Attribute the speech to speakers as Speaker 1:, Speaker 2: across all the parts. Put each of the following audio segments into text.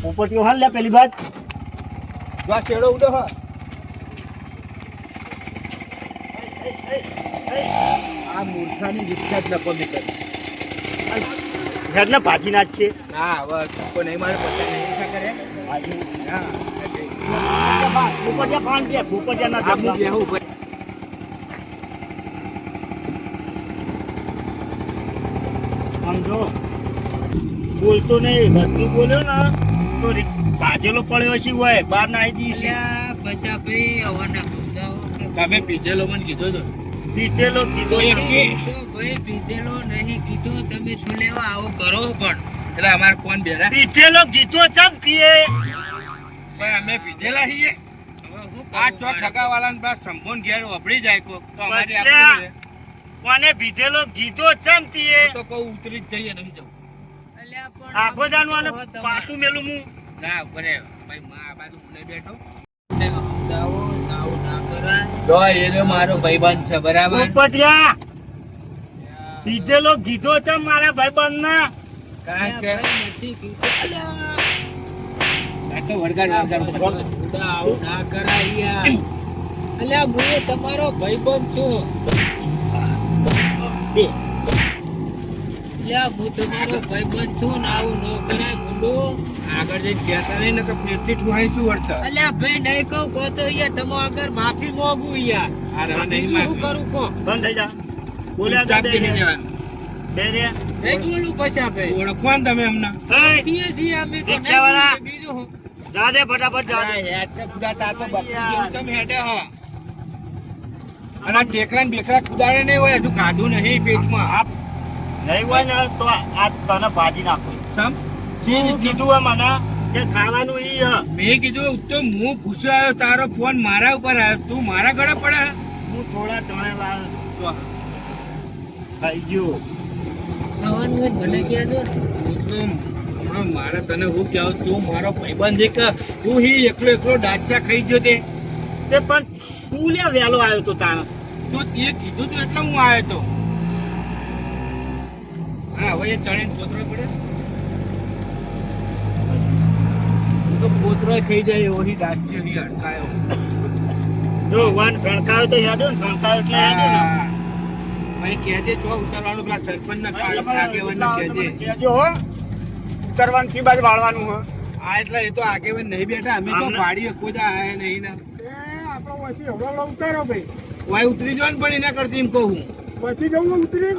Speaker 1: પોપટીઓ હાલ લે પેલી બાદ
Speaker 2: જો આ શેડો ઉડો હા આ મૂર્ખાની રિક્ષા જ નકો નીકળે
Speaker 1: ઘરના ભાજી નાખ છે
Speaker 2: ના હવે ચક્કો નહીં મારે પચાસ નહીં રિક્ષા કરે
Speaker 1: ભાજી
Speaker 2: હા
Speaker 1: પોપટિયા પાન દે પોપટિયા ના
Speaker 2: આ હું બેહું ભાઈ
Speaker 1: સમજો બોલતો નહીં બધું બોલ્યો ને તો ભાજેલો પડ્યો છે હોય બહાર ના આવી દઈશ
Speaker 3: પછા ભાઈ હવાના સમજાવો કે
Speaker 2: તમે પીધેલો મને કીધો તો
Speaker 1: પીધેલો કીધો
Speaker 3: ભાઈ પીધેલો નહીં કીધું તમે શું લેવા આવો કરો પણ
Speaker 2: એટલે અમારે કોણ બેરા
Speaker 1: પીધેલો કીધો ચમ કીએ
Speaker 2: ભાઈ અમે પીધેલા છીએ
Speaker 3: હવે હું
Speaker 2: આ ચોક ખગાવાલાને બસ સંભોન ઘેર વપડી જાય કોક તો અમારી
Speaker 1: બસ
Speaker 2: આપણું છે.
Speaker 1: કોને પીધેલો કીધો ચમ કીએ
Speaker 2: હું તો કહું ઉતરી જ જઈએ નહીં જવું
Speaker 3: અલ્યા પણ
Speaker 1: આગો જાનું અને
Speaker 3: હવે તમારે
Speaker 1: પાછું મેલું હું
Speaker 2: ના બરે ભાઈ માં આ બાજુ મને બેઠો
Speaker 3: સમજાવો આવું ના કરાય
Speaker 2: તો એનો મારો ભાઈબંધ છે બરાબર
Speaker 1: પોપટિયા પીધેલો કીધો ચમ મારા ભાઈબંધ ના
Speaker 2: કારણ કે
Speaker 3: ભાઈ નથી કીધું અલ્યા
Speaker 2: આ તો વળગાડ
Speaker 3: ઉડા આવું ના કરાય યાર અલ્યા હું એ તમારો ભાઈબંધ છું
Speaker 1: બે
Speaker 3: અલ્યા હું તમારો ભાઈબંધ છું ને આવું ન કરાય મુંડું
Speaker 2: આગળ જઈને કહેતા નહીં ને તો પેટથી ઠુહાઈ શું વળતર
Speaker 3: અલ્યા ભાઈ નહીં કહું કહો તો યાર તમે આગળ માફી માંગુ યાર
Speaker 2: આ રહે નહીં
Speaker 3: બીજું શું
Speaker 2: માફી.
Speaker 3: કરું કહો
Speaker 1: બંધ થઈ જા બોલ્યા
Speaker 2: ચૂપચાપ
Speaker 1: તો
Speaker 2: બેસી જવાનું.
Speaker 1: બે રે
Speaker 3: નહીં બોલું પછા ભાઈ
Speaker 2: ઓળખો ને તમે એમને
Speaker 1: એય,
Speaker 3: છીએ છીએ અમે તો નહીં
Speaker 1: રિક્ષાવાળા.
Speaker 3: બોલીએ, બીજું શું?
Speaker 1: જા દે ફટાફટ જા દે.
Speaker 2: હેડ કે ખુદા તાર તો બકરી જેવું તમે હેડે હો અને આ ટેકરા ને બેકરા કુદાડે નહીં હોય હજુ કાઢું નહીં પેટમાં
Speaker 1: નહીં હોય ને તો આ તને ભાજી નાખું
Speaker 2: સમ
Speaker 1: તું કીધું હોય મને કે ખાવાનું ઈ હ.
Speaker 2: મેં કીધું તો હું પૂછ્યો આવ્યો તારો ફોન મારા ઉપર આવ્યો તું મારા ગળે પડે
Speaker 1: હું થોડા ચણે લાવ્યો
Speaker 2: તો
Speaker 1: ખાઈ ગયો
Speaker 3: ખાવાનું હોય તો મને કહેજો ને.
Speaker 2: તું હમણાં મારે તને હું કહેવું તું મારો ભાઈબંધ છે કે તું હી એકલો એકલો ડાચા ખાઈ ગયો તે
Speaker 1: પણ તું લે વહેલો આવ્યો તો તાણ
Speaker 2: તું તે કીધું તો એટલે હું આવ્યો તો હા હવે એ ચણે પોતરો પડે હું તો પોતરો ખાઈ જાય એવો હી ડાચ્યો હી અડકાયો
Speaker 1: જો વાન સણકાયો તો યાદો ને સણકાયો એટલે યાદો ને
Speaker 2: ભાઈ કહેજે ચો ઉતારવાનું પેલા સરપંચ ના આગેવાન ને કહેજે
Speaker 1: કહેજો હો ઉતરવાનું કી બાજુ વાળવાનું હો
Speaker 2: આ એટલે એ તો આગેવાન નહીં બેઠા અમે તો પાડીએ કોઈ દા આયા નહીં ને વાય ઉતરી જો ને પણ એના કરતી એમ કહું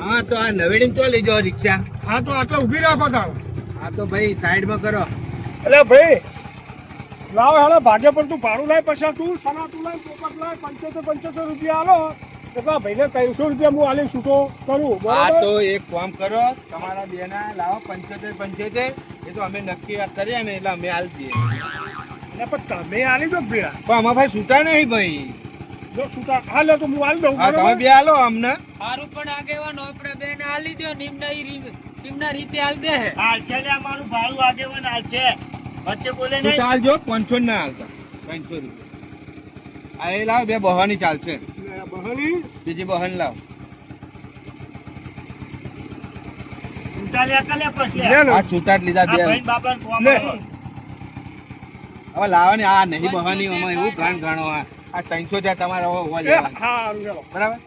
Speaker 2: હા તો આ નવેડી તો લઈ જાઓ રિક્ષા
Speaker 4: હા તો આટલા ઉભી રાખો તાર
Speaker 2: હા તો ભાઈ સાઈડમાં કરો
Speaker 4: એટલે ભાઈ લાવ હેડે ભાગે પર તું ભાડું લાય પછી તું સના તું લાય પોપટ લાય 75 રૂપિયા આલો એટલે ભાઈને 300 રૂપિયા હું આલી છૂટો કરું
Speaker 2: હા
Speaker 4: બરાબર
Speaker 2: તો એક કામ કરો તમારા બેના લાવો 75 એ તો અમે નક્કી કર્યા ને એટલે અમે હાલ દઈએ
Speaker 4: એટલે પણ તમે આલી દો ભેળા
Speaker 2: પણ આમાં ભાઈ છૂટા નહીં ભાઈ
Speaker 4: જો છૂટા હા લે તો હું આલી દઉં
Speaker 2: હા તમે
Speaker 4: બરાબર
Speaker 2: બે હાલો અમને
Speaker 3: હારું પણ આગેવાનો આપણે બેને આલી દો નિમના નિમના રીતે આલી દે
Speaker 1: હાલ છે લે અમારું ભાડું આગેવાન હાલ છે વચ્ચે બોલે નહીં
Speaker 2: છૂટા હાલજો 500 ના હાલતા 500 રૂપિયા આ એ લાવ બે બહાની ચાલશે
Speaker 4: બહાની
Speaker 2: બીજી બહાન લાવ
Speaker 1: છૂટા લે કાલે પછી
Speaker 4: લે લે
Speaker 2: આ છૂટા જ લીધા
Speaker 1: આ
Speaker 2: બે
Speaker 1: ભાઈ બાપાને ફોન
Speaker 4: લે.
Speaker 1: કરો.
Speaker 2: હવે લાવવાની આ નહીં બહાની અમારે એવું ગાણ ગાણો આ 300 ત્યાં તમારે હોવા
Speaker 4: એ
Speaker 2: લેવાનું
Speaker 4: હારું ચાલો
Speaker 2: બરાબર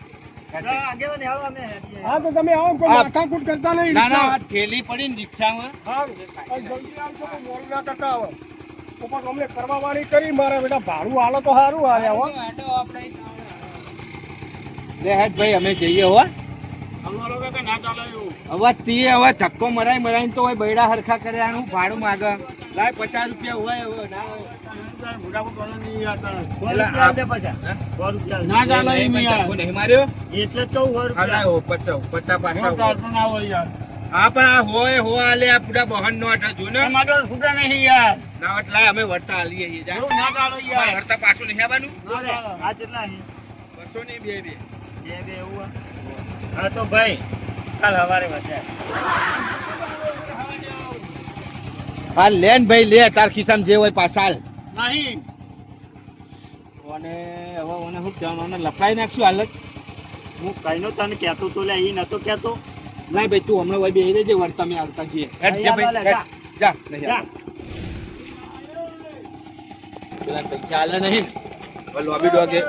Speaker 1: હા, આગેવાન હેળો અમે હેડીએ.
Speaker 4: હા તો તમે આવો કોઈ
Speaker 2: હા.
Speaker 4: માથાકૂટ કરતા નહીં
Speaker 2: ના ના આ થેલી પડી ને રિક્ષામાં
Speaker 4: હારું જલ્દી આવજો તો મોડું ના કરતા આવો પોપટ અમને કરવા વાળી કરી મારા બેટા ભાડું આલો તો સારું હાલે હો
Speaker 3: હેડો આપણે
Speaker 2: લે હેડ ભાઈ અમે જઈએ હો
Speaker 1: અમારો કાકા ના ચાલે એવું.
Speaker 2: હવે તે હવે ધક્કો મરાઈ તો હોય બૈડા હરખા કર્યાનું ભાડું માગે લાય 50 રૂપિયા હોય હવે ના હોય.
Speaker 1: સો
Speaker 2: એટલે
Speaker 1: રૂપિયા
Speaker 2: આ-
Speaker 1: દે પાછા.
Speaker 2: હે?
Speaker 1: 100 રૂપિયા.
Speaker 3: ના ચાલે
Speaker 2: નહીં,
Speaker 3: એમ
Speaker 2: મેં
Speaker 3: યાર.
Speaker 2: ધક્કો નહીં માર્યો
Speaker 1: એટલે તો 100
Speaker 2: હા
Speaker 1: રૂપિયા.
Speaker 2: લાય 50 પાછા હા પણ આ હોય હો આલે આ પૂરા બહન નો આટા જો ને ના વટ લાય અમે વળતા આલીએ છીએ જા અમારે વળતા પાછું નહીં આવવાનું
Speaker 1: આ કેટલા છે?
Speaker 2: 200 નહીં બે
Speaker 1: બે બે એવું હે? હા તો ભાઈ કાલ સવારે વધે.
Speaker 2: હા લેન ભાઈ લે તાર ખિસ્સામાં જે હોય પાછા હાલ
Speaker 1: નહીં
Speaker 2: અને હવે મને શું કહેવાનું લફડાઈ નાખશું હાલત
Speaker 1: હું કઈનો તને કહેતો તો લે ઈ નતો કહેતો.
Speaker 2: લાય ભાઈ તું હમણાં ભાઈ બેહી રહેજે વળતા મેં આવતા જઈએ હેડ જા ભાઈ હેડ. જા નહીં
Speaker 1: જા.
Speaker 2: આવતા. પેલા પૈસા આલે નહીં ને લોબી ડોગે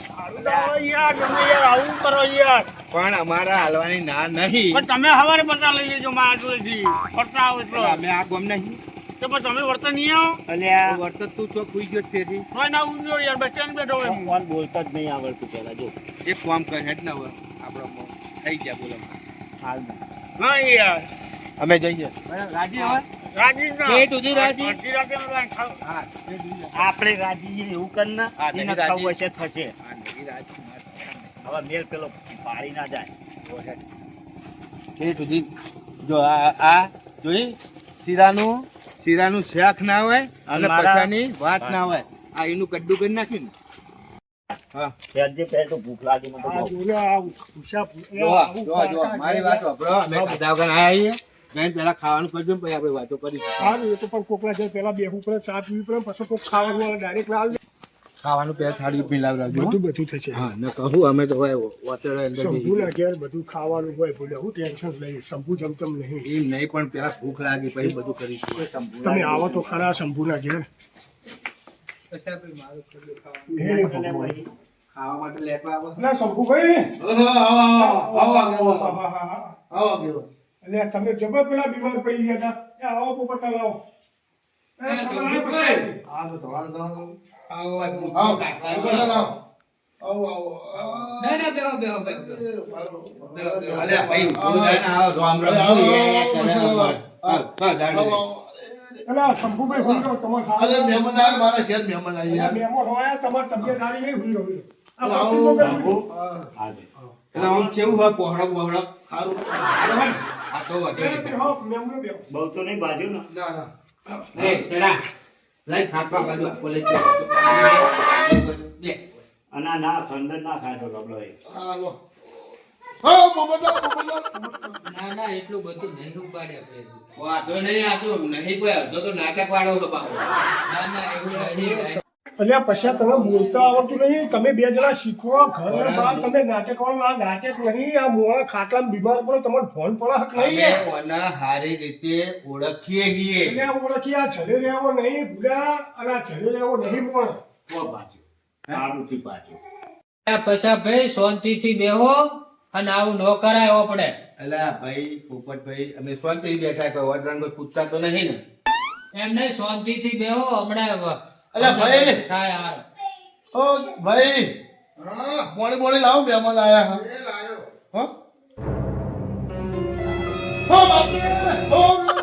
Speaker 1: સારું લાવો યાર, તમે યાર આવું કરો યાર.
Speaker 2: પણ અમારા હાલવાની ના નહીં.
Speaker 1: પણ તમે સવારે પતા લઈ લેજો મારા જોડેથી. પતા આવો એટલો.
Speaker 2: અમે આ ગોમ નહીં
Speaker 1: તો પણ તમે વર્તન નહીં આવો.
Speaker 2: વર્ત તું તો કુઈ ગયો તેથી
Speaker 1: કોઈ ના ઉજો યાર, બસ સ્ટેન્ડ બેઠો હોય.
Speaker 5: ફોન બોલતા જ નહીં આવડતું પેલા જો
Speaker 2: એક કામ કર હેડ ના હોય આપણો થઈ ગયા બોલો
Speaker 1: હા યાર.
Speaker 2: અમે જઈએ રાજી હવે
Speaker 1: રાજી ના.
Speaker 2: એ તુજી રાજી?
Speaker 1: અડધી રાતે અમે કાંઈ ખાવ.
Speaker 2: હા
Speaker 5: આપણે રાજી છીએ એવું કર ને
Speaker 2: હા,
Speaker 5: એને
Speaker 2: નહીં રાજી.
Speaker 5: ખાવું હશે થશે
Speaker 2: હા નહીં રાજી
Speaker 5: હવે મેલ પેલો પાડી ના જાય
Speaker 2: એ તુજી જો આ જોઈ શીરાનું શાક ના હોય અને
Speaker 5: મારા-
Speaker 2: પછાની વાત ના હોય આ એનું કડ્ડું કરી નાખ્યું ને હા
Speaker 5: ફેરજે ફેર તો ભૂખ લાગી મને
Speaker 4: આ
Speaker 5: તો
Speaker 4: જોને આ ઉષા
Speaker 2: જો મારી વાત સાંભળો અમે બધા વગર આયા છીએ જઈને પહેલા ખાવાનું કરજો ને પછી આપણે વાતો કરીશું
Speaker 4: સારું, એ તો પણ કોકલા જાય પેલા બેહવું પડે, ચા પીવી પડે, પછી કોક ખાવાનું ડાયરેક્ટ લાવ
Speaker 2: ખાવાનું પહેલા થાળી પીલાવડાવજો
Speaker 4: બધું થશે.
Speaker 2: હા ન કહું અમે તો હોય વાતડે અંદર
Speaker 4: શંભુના ઘેર બધું ખાવાનું હોય, બોલે હું ટેન્શન લઈ, શંભુ જમતમ નહીં.
Speaker 2: એમ નહીં પણ પેલા ભૂખ લાગી પછી બધું કરીશું
Speaker 4: તમે આવો તો ખરા શંભુના ઘેર. હે ભગવાન.
Speaker 2: ખાવા માટે લેવા આવો
Speaker 4: ના શંભુભાઈ, એટલે તમે જબર પેલા બીમાર પડી ગયા હતા, એ આવો પોપટા લાવો. એ સવારે પછી.
Speaker 2: અલ્યા ભાઈ ઊભું થાય ને આવો રામ રામ કરે
Speaker 4: પેલા શંભુભાઈ હોઈ રહ્યો, તમારે ખાવા મહેમાન હોય, તમારી તબિયત સારી નહીં હોઈ રહ્યો. આ પાછી તો ગયું.
Speaker 2: એટલે આમ કેવું હોય પહોળો પહોળો સારું આ તો વધે
Speaker 4: બેહો, મેમનો બેહો.
Speaker 5: બહુ તો નહીં બાજુ ને
Speaker 2: એ છેડા લઈ ખાટવા બાજુ કોલેજ બે
Speaker 5: અને આ ના ખંડન ના થાય તો લબડો એ
Speaker 3: ના ના એટલું બધું નહીં ઉપાડે આપણે.
Speaker 2: વાતો નહીં આ તો નહીં કોઈ અડધો તો નાટક વાળો હતો બાપુ
Speaker 3: ના ના એવું નહીં.
Speaker 4: અલ્યા પછી તમે બોલતા આવડતું નહીં, તમે બે જણા શીખવો ઘર બહાર, તમે નાટક વાળો આ નાટક નહીં, આ મોણા ખાટલામાં બીમાર પડે, તમારે ફોન પડે હક નહીં.
Speaker 2: અમે ઓના હારી રીતે ઓળખીએ છીએ
Speaker 4: એટલે આ ઓળખી આ છેડે રહેવો નહીં ભૂલ્યા, અને આ છેડે રહેવો નહીં મોણ.
Speaker 5: કો પાછું સારું થી પાછું
Speaker 3: પછા ભાઈ શાંતિથી બેહો અને આવું ન કરાય આપણે.
Speaker 2: અલા ભાઈ પોપટભાઈ અમે શાંતિ બેઠા કોઈ વડરાન કોઈ પૂછતા તો નહીં ને
Speaker 3: એમ નહીં, શાંતિથી બેહો હમણાં
Speaker 6: અલ્યા ભાઈ,
Speaker 3: થાય હાર.
Speaker 6: ઓ ભાઈ, મોડી મોડી લાવો, મહેમાન આયા હા. હા? ઓ બાપરે! ઓ રે!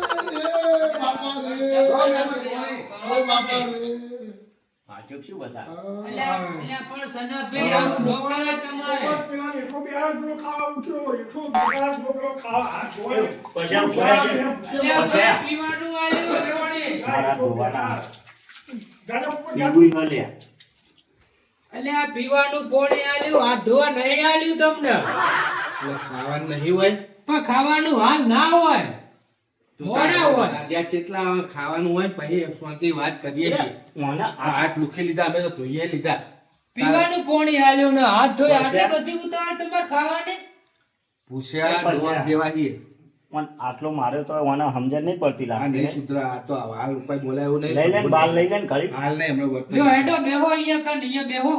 Speaker 6: બાપા રે! ઓ બાપા રે!
Speaker 5: પાછું શું બધા
Speaker 3: અલ્યા પણ સનાભાઈ આવું ન કરાય તમારે.
Speaker 4: પેલા એકલો બે હાથ પેલો ખાવા ઉઠ્યો, એકલો બે હાથ પેલો ખાવા હાથ ધોય.
Speaker 5: પછી આમ ભરાય છે.
Speaker 3: અલ્યા ભાઈ પીવાનું આલ્યું જોડે.
Speaker 5: મારા ધોવાના
Speaker 4: જાને ઉપર જાને.
Speaker 5: પીવું મળ્યા
Speaker 3: અલ્યા પીવાનું પોણી આલ્યું, હાથ ધોવા નહીં આલ્યું તમને.
Speaker 2: એટલે ખાવાનું નહીં હોય
Speaker 3: પણ ખાવાનું હાલ ના હોય, મોડા હોય.
Speaker 2: ત્યાં કેટલા ખાવાનું હોય પછી શાંતિ વાત કરીએ છીએ
Speaker 5: મને
Speaker 2: આ હાથ લુખી લીધા અમે તો ધોઈએ લીધા
Speaker 3: પીવાનું પોણી આલ્યું ને હાથ ધોઈ આટલી બધી ઉતાવળ તમારે ખાવાની.
Speaker 2: પૂછ્યા ડોહા જેવા છીએ
Speaker 5: પણ આટલો મારે તો મને સમજણ નહીં પડતી
Speaker 2: આ નહીં
Speaker 5: લાગતી
Speaker 2: સુધરા આ તો હાલ ઉપર બોલાય એવું
Speaker 5: લઈ લે
Speaker 2: નહીં
Speaker 5: બાલ લઈ લે ને ઘડી
Speaker 2: હાલ નહીં હમણાં
Speaker 3: જો
Speaker 2: વર્તન
Speaker 3: હેડો બેહો અહીંયા કન અહીંયા બેહો.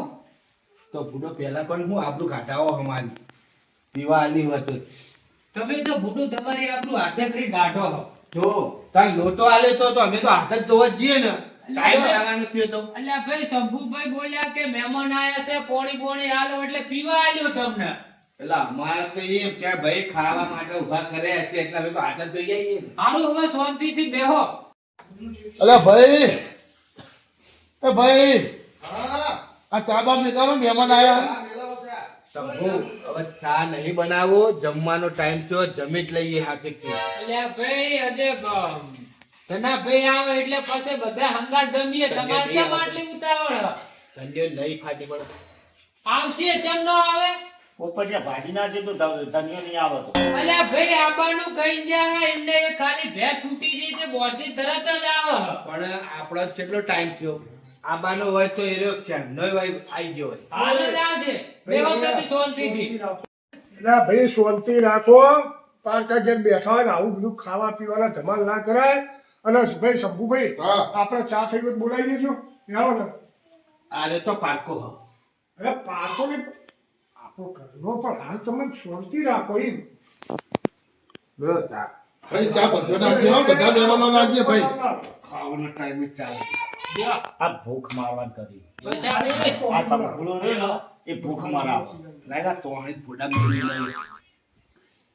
Speaker 2: તો બુડો પહેલા પણ હું આપણું ઘાટાઓ અમારી પીવા આલી હોય તો
Speaker 3: તમે તો ભૂટું તમારી આપણું હાથે કરી ગાઢો હો.
Speaker 5: જો
Speaker 2: તાર લોટો આલે તો અમે તો હાથ જ ધોવા જ જઈએ ને ટાઈમ લાગવાનો થયો તો
Speaker 3: અલ્યા ભાઈ શંભુભાઈ બોલ્યા કે મહેમાન આયા છે પોણી પોણી આલો એટલે પીવા આલ્યો તમને.
Speaker 2: એટલે અમારે તો એમ કે ભાઈ ખાવા માટે ઉભા કર્યા છે એટલે અમે તો હાથ જ ધોઈ જઈએ ને
Speaker 3: હારું હવે શાંતિથી બેહો.
Speaker 6: અલ્યા ભાઈ, એ ભાઈ, આ ચા બાપ નીકળો, મહેમાન આયા.
Speaker 2: શંભુ હવે ચા નહીં બનાવો જમવાનો ટાઈમ થયો જમી જ લઈએ હાથેથી
Speaker 3: અલ્યા ભાઈ આજે ધના ભાઈ આવે એટલે પછી બધા હંગાત જમીએ. તમારે કેમ આટલી ઉતાવળ?
Speaker 2: ધંધો નહીં ફાટી પણ
Speaker 3: આવશે કેમ ન આવે?
Speaker 5: પોપટિયા ભાજી ના છે તો ધનિયો નહીં આવે તો
Speaker 3: અલ્યા ભાઈ આબાનું કઈ જાય એમને ખાલી ભે છૂટી જઈ છે બોધી તરત જ આવે.
Speaker 2: પણ આપણો કેટલો ટાઈમ થયો આબાનો હોય તો એ રહ્યો ખ્યાલ નહીં હોય આવી ગયો હોય
Speaker 3: હાલ જ આવશે. બેહો તમે શાંતિથી.
Speaker 4: એટલે ભાઈ શાંતિ રાખો, પારકા ઘેર બેઠા હોય ને આવું બધું ખાવા પીવાના ધમાલ ના કરાય. અને ભાઈ શંભુભાઈ
Speaker 6: હા.
Speaker 4: આપણે ચા થઈ ગયો તો બોલાવી દેજો આવો ને
Speaker 2: આરે તો પારકો હ
Speaker 4: અરે પાકો ને આપણો ઘરનો પણ હાલ તમે શાંતિ રાખો એમ
Speaker 2: લ્યો ચા
Speaker 6: ભાઈ ચા બધો નાખજો હો, બધા મહેમાનો નાખજે ભાઈ.
Speaker 2: ખાવાનો ટાઈમ જ ચાલે
Speaker 3: લ્યો,
Speaker 5: આ ભૂખ મારવાન કરી
Speaker 3: પૈસા આપી દે.
Speaker 5: આ સંભળો રહ્યો ને એ ભૂખ મારાવે
Speaker 2: લાયલા તો અહીં ફોડા મેળવી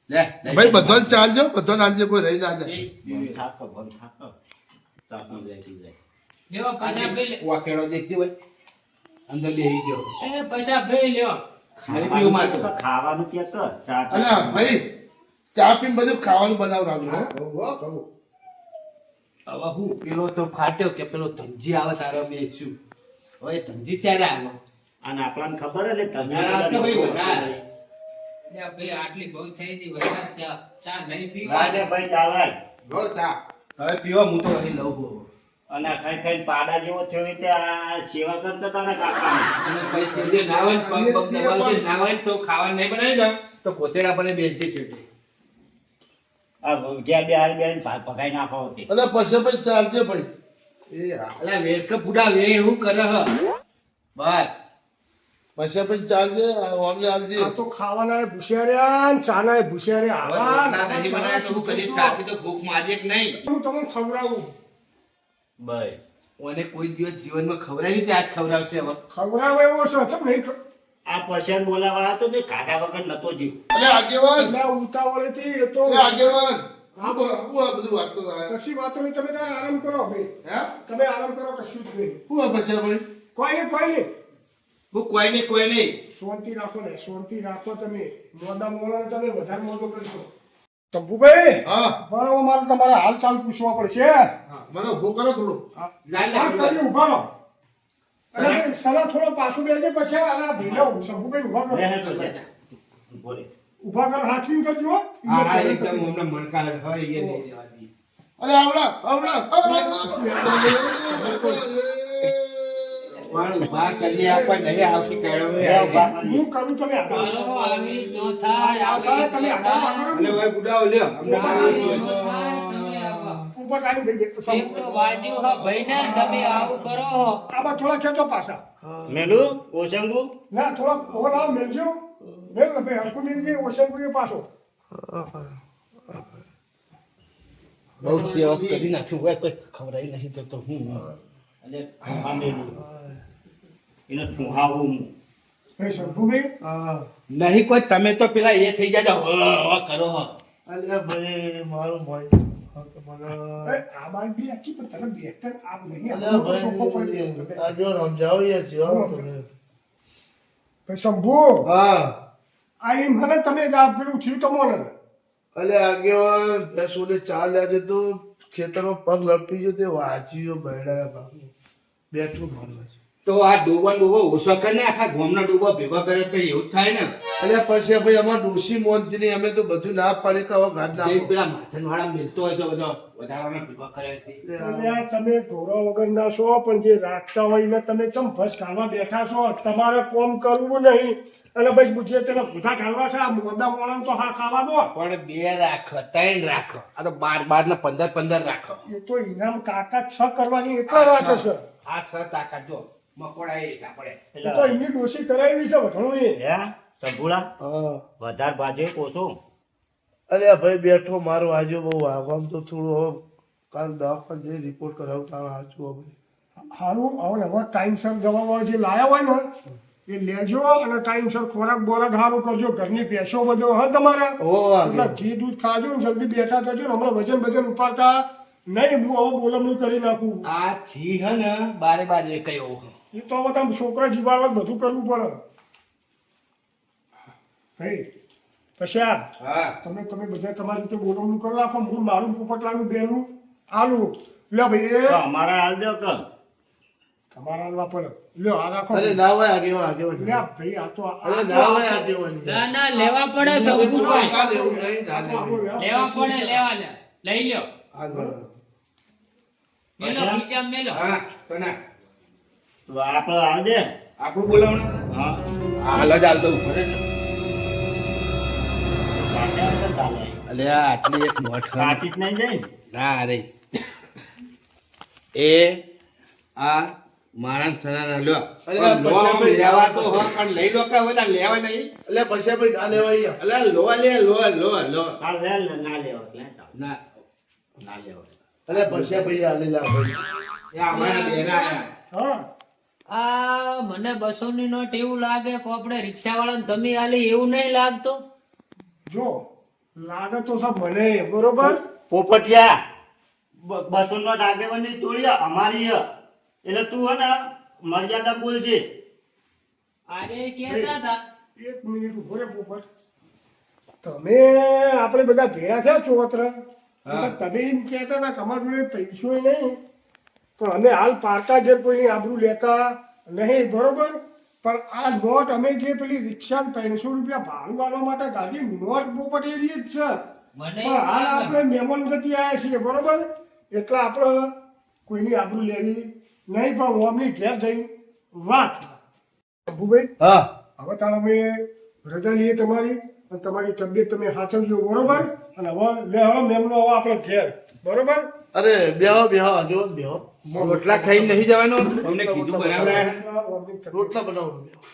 Speaker 2: લે
Speaker 6: ભાઈ બધો જ ચાલજો, બધો નાખજો, કોઈ રહી ના જાય.
Speaker 5: બંધ થાક બંધ થાક ચા પી બેઠી જાય
Speaker 3: લ્યો, પૈસા આપી લે.
Speaker 2: વાકેડો દેખતી હોય અંદર બેહી ગયો
Speaker 3: એ પૈસા આપી લ્યો.
Speaker 2: પીવું માટે.
Speaker 5: તો ખાવાનું ક્યાં કર ચા
Speaker 6: અને આ ભાઈ ચા પીને બધું ખાવાનું બનાવડાવજો હો.
Speaker 2: હવે હું પેલો તો ફાટ્યો કે પેલો ધનજી આવે તારે બેસ્યું હવે ધનજી ત્યારે આવ્યો
Speaker 5: અને આપણને ખબર હે ને તમે
Speaker 2: ના, ના, ભાઈ, બધા.
Speaker 3: લ્યો, ભાઈ આટલી બહુ થઈ ગઈ વધારે ચા ચા નહીં પીવા.
Speaker 5: લાગે ભાઈ ચાલે
Speaker 2: લો ચા હવે પીવા હું તો અહીં લઉં બહુ
Speaker 5: અને ખાઈ ખાઈ પાડા જેવો થયો એટલે આ સેવા કરતા હતા ને કાકા
Speaker 2: અને કઈ છેલ્લે ના હોય ને પગ પગ દબાવજે, ના હોય ને તો ખાવાનું નહીં બનાવી ને તો કોતેડા પર બેસજે છેલ્લે
Speaker 5: આ ગયા બે હાલ બેન પકાઈ નાખો હતી
Speaker 6: અને પછી ભાઈ ચાલજે ભાઈ.
Speaker 2: એ અલા વેડકે પૂડા વેડ હું કરે હ બસ
Speaker 6: પછી ભાઈ ચાલજે, અમને આલજે.
Speaker 4: આ તો ખાવાના એ ભૂસ્યા ને ચાના એ ભૂસ્યા
Speaker 2: હવે રોટલા નહીં બનાવે તો હું કરી ચાથી તો ભૂખ મારીએ કે નહીં
Speaker 4: હું તમને ખવડાવું
Speaker 5: ભાઈ
Speaker 2: ઓને કોઈ દિવસ જીવનમાં ખવડાવી તે આજ ખવડાવશે હવે
Speaker 4: ખવડાવે એવો છે ચમ નહીં
Speaker 5: આ પસંદ બોલાવા હતો ને કાકા વગર નતો જીવ
Speaker 6: અરે આગેવાન,
Speaker 4: એટલે ઉતાવળેથી એ તો
Speaker 6: એ આગેવાન, હું આ બધું વાત તો થાય.
Speaker 4: કશી વાતો નહીં તમે તારે આરામ કરો ભાઈ
Speaker 6: હે?
Speaker 4: તમે આરામ કરો કશું જ નહીં
Speaker 6: હું આ પછી ભાઈ?
Speaker 4: કોઈ નહીં
Speaker 2: હું કોઈ નહીં
Speaker 4: શાંતિ રાખો ને શાંતિ રાખો તમે મોડા મોડા તમે વધારે મોડો કરશો શંભુભાઈ
Speaker 6: હા,
Speaker 4: બરાબર મારે તમારા હાલ ચાલ પૂછવા પડશે
Speaker 6: હા, મને ઉભો કરો થોડું.
Speaker 4: ઉભા રહો અને સલા થોડો પાછું બેસજે પછી આના ભેગા શંભુભાઈ ઉભા કરો
Speaker 5: રહે તો છે. બોલે
Speaker 4: ઉભા કરો હાથવીન કરજો હો.
Speaker 2: હા હા એકદમ હમણાં મણકા હોય એ નહીં દેવા દઈએ
Speaker 6: અરે આવડા.
Speaker 2: વાળું બા કરી આપવા નહીં આવતી કેળવે
Speaker 4: હું કરું તમે
Speaker 3: ચાલો,
Speaker 4: આટલા
Speaker 3: આવી ન થાય, આવી
Speaker 4: તમે
Speaker 3: ન
Speaker 4: આટલા
Speaker 3: થાય.
Speaker 2: અને હવે ગુડાઓ લ્યો અમને
Speaker 3: આવી
Speaker 2: ના
Speaker 3: ન થાય, તમે આવો.
Speaker 4: ઉપર આવી ભાઈ
Speaker 3: એક તો વાંચ્યું હો ભાઈને તમે આવું કરો હો.
Speaker 4: આમાં થોડા ખેંચો પાછા
Speaker 5: મેલું ઓસંગુ
Speaker 4: ના થોડા ઓવર આવો મેલજો મેલ ને ભાઈ હરકું મેલજે ઓછા પાછો
Speaker 2: બહુ સેવા કરી નાખ્યું હોય કોઈ ખવડાવી નહીં તો હું
Speaker 5: અને ઠુંહા મેલું એને ઠુંહાવું
Speaker 4: ભાઈ શંભુભાઈ
Speaker 6: હા.
Speaker 2: નહીં કોઈ તમે તો પેલા એ થઈ જાય કરો હો
Speaker 6: અરે ભાઈ મારું ભાઈ હા, તો મને
Speaker 4: આ બાજુ બી આખી પણ તને બેહતર આમ નહીં
Speaker 6: અરે
Speaker 4: આમ સોફો પડી
Speaker 6: ભાઈ
Speaker 4: ગયો.
Speaker 6: આ જો સમજાવીએ છીએ હો તમે.
Speaker 4: ભાઈ શંભુ
Speaker 6: હા,
Speaker 4: આ એમ મને તમે જ આ પેલું થયું તમને
Speaker 6: અલે આગેવાન ભેંસોને ચા લે છે તો ખેતરમાં પગ લપટી ગયો તે વાંચ્યો બૈડા બાપુ બેઠું ભરવા છે.
Speaker 2: તો આ ડોબા ડોબો ઓછો કરે ને આખા ગામના ડોબા ભેગા કરે તો એવું જ થાય ને
Speaker 6: અલે પછી ભાઈ અમાર ડોશી મોનતી નહીં, અમે તો બધું ના પાડી કે હવે ગાઢ
Speaker 2: જે
Speaker 6: નાખો.
Speaker 2: પેલા માથન વાળા મિલતો હોય તો બધો વધારાના ભેગા કરે છે.
Speaker 4: અને આ તમે ઢોરા વગરના છો પણ જે રાખતા હોય ને તમે ચમ ભસ કાઢવા બેઠા છો તમારે કોમ કરવું નહીં અને ભાઈ પૂછે તેને ભૂધા કાઢવા છે આ મોદા મોણા તો હા ખાવા દો
Speaker 2: પણ 2 રાખો 3 રાખો આ તો 12 ને 15 રાખો
Speaker 4: એ તો ઇનામ તાકાત છ કરવાની એટલા રાખે છે
Speaker 2: આ 6 તાકાત જો મકોડા એ હેઠા પડે
Speaker 4: એ તો એમની ડોસી કરાવી છે વઢણું એ
Speaker 5: હે સંભુળા
Speaker 6: હા,
Speaker 5: વધારે બાજુ પોસો
Speaker 6: અલે ભાઈ બેઠો મારો આજુ બહુ વાગવામાં તો થોડું હવે કાલ દવાખાને જઈ રિપોર્ટ કરાવું તાણ હાચું હવે.
Speaker 4: સારું હવે હવે ટાઈમસર દવા જે લાયા હોય ને એ લેજો અને ટાઈમસર ખોરાક બોરાક સારું કરજો ઘરની ભેંસો બધો હા તમારા
Speaker 6: ઓ
Speaker 4: એટલે
Speaker 6: આગળ
Speaker 4: જે દૂધ ખાજો ને જલ્દી બેઠા થજો ને હમણાં વજન ઉપાડતા નહીં હું હવે બોલમણું કરી નાખું
Speaker 2: આ જી હે ને બારે કયો
Speaker 4: એ તો હવે તમે છોકરા જીવાડવા બધું કરવું પડે ભાઈ પછી આ
Speaker 2: હા
Speaker 4: તમે બધા તમારી રીતે બોલમણું કરી નાખો હું મારું પોપટલાનું બેનું આલું લે ભાઈ એ
Speaker 5: તો અમારા હાલ દો કર
Speaker 4: તમારા હાલવા પડે લ્યો આ રાખો
Speaker 6: અરે ના હોય આગેવાન
Speaker 4: લે ભાઈ આ તો
Speaker 6: અરે ના હોય આગેવાન
Speaker 3: ના ના લેવા પડે શંભુભાઈ.
Speaker 6: ના લેવું નહીં ના લેવું
Speaker 3: લેવા પડે લેવા લે લઈ લ્યો
Speaker 6: આગળ
Speaker 3: મેલો બીજા મેલો
Speaker 2: હા સોના
Speaker 5: તો આપણે હાલ દે
Speaker 2: આપણું બોલાવવાનું
Speaker 5: હા
Speaker 2: હાલ જ હાલ દઉં ભરે ને
Speaker 5: પાછા અંદર ચાલે
Speaker 2: અલે આ આટલી એક મોટ
Speaker 5: કાચી જ નહીં જાય ને
Speaker 2: ના રે એ આ મારા સણાના લ્યો
Speaker 6: અરે
Speaker 2: પણ લો
Speaker 6: પછી
Speaker 2: આમ
Speaker 6: ભાઈ
Speaker 2: લેવા તો હો પણ લઈ લો કે હવે ના લેવા નહીં
Speaker 6: એટલે પછી ભાઈ ના લેવાય
Speaker 2: અલે લો લે લો
Speaker 5: હા લે લે ના લેવા લે ચાલ
Speaker 2: ના
Speaker 5: ના લેવા
Speaker 6: એટલે પછી ભાઈ આલે લા ભાઈ
Speaker 2: એ અમારા બેના આયા
Speaker 4: હા
Speaker 3: આ મને 200 ની નોટ એવું લાગે કે આપણે રિક્ષા વાળાને તમે આલી એવું નહીં લાગતું.
Speaker 4: જો લાગે તો સબ મને બરોબર
Speaker 5: પોપટિયા 200 નોટ આગેવાની તોડી અમારી હે. એટલે તું હે ને મર્યાદા બોલજે.
Speaker 3: અરે કેતા હતા
Speaker 4: એક મિનિટ ઉભો રે પોપટ તમે આપણે બધા ભેગા થયા ચોતરા એટલે તમે એમ કહેતા હતા કે અમારી જોડે પૈસો નહીં પણ અમે હાલ પારકા ઘેર કોઈની આબરૂ લેતા નહીં બરોબર પણ આ નોટ અમે જે પેલી રિક્ષા 300 રૂપિયા ભાડું વાળવા માટે ગાડી નોટ પોપટ એ જ છે
Speaker 3: મને
Speaker 4: પણ હાલ આપણે મહેમાન ગતિ આવ્યા છીએ બરોબર એટલે આપણે કોઈની આબરૂ લેવી નહીં પણ હું અમની ઘેર જઈ વાત અંબુભાઈ
Speaker 6: હા
Speaker 4: હવે તાર અમે રજા લઈએ તમારી અને તમારી તબિયત તમે સાચવજો બરોબર અને હવે લે હવે મેમનો હવે આપણે ઘેર બરોબર
Speaker 6: અરે બેહો બેહો જો બેહો
Speaker 2: રોટલા ખાઈ નહીં જવાનું અમને કીધું બરાબર
Speaker 6: રોટલા બનાવો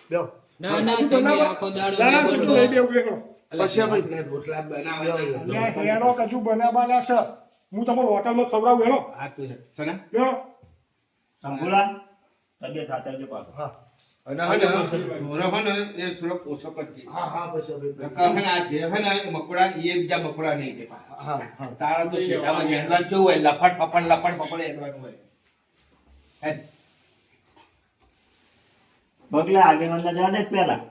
Speaker 6: બેહો
Speaker 3: ના ના તમે આખો દાડો
Speaker 4: ના, ના,
Speaker 3: નહીં
Speaker 4: કશું
Speaker 3: બોલો.
Speaker 4: નહીં બેવું લેખો.
Speaker 6: પછી ભાઈ
Speaker 2: એટલે રોટલા બનાવવા
Speaker 4: લે, હેડો કશું બનાવવાના છે હું તમારો હોટલમાં ખવડાવું હેડો
Speaker 2: આ તું સના
Speaker 4: હેડો
Speaker 5: સંભુલા તબિયત સાચવજે પાછો.
Speaker 6: હા
Speaker 2: અને હે ને ઢોરો હે ને એ થોડો પોષક જ છે
Speaker 6: હા હા પછી ભાઈ
Speaker 2: નકર હે ને આ જે હે ને એ મકોડા એ બીજા મકોડા નહીં તે પાછા.
Speaker 6: હા હા
Speaker 2: તારા તો શેઠામાં હેડવાનું કેવું હોય લફડ ફફડ હેડવાનું હોય હે
Speaker 5: બગલા આગેવાનના જવા દે પેલા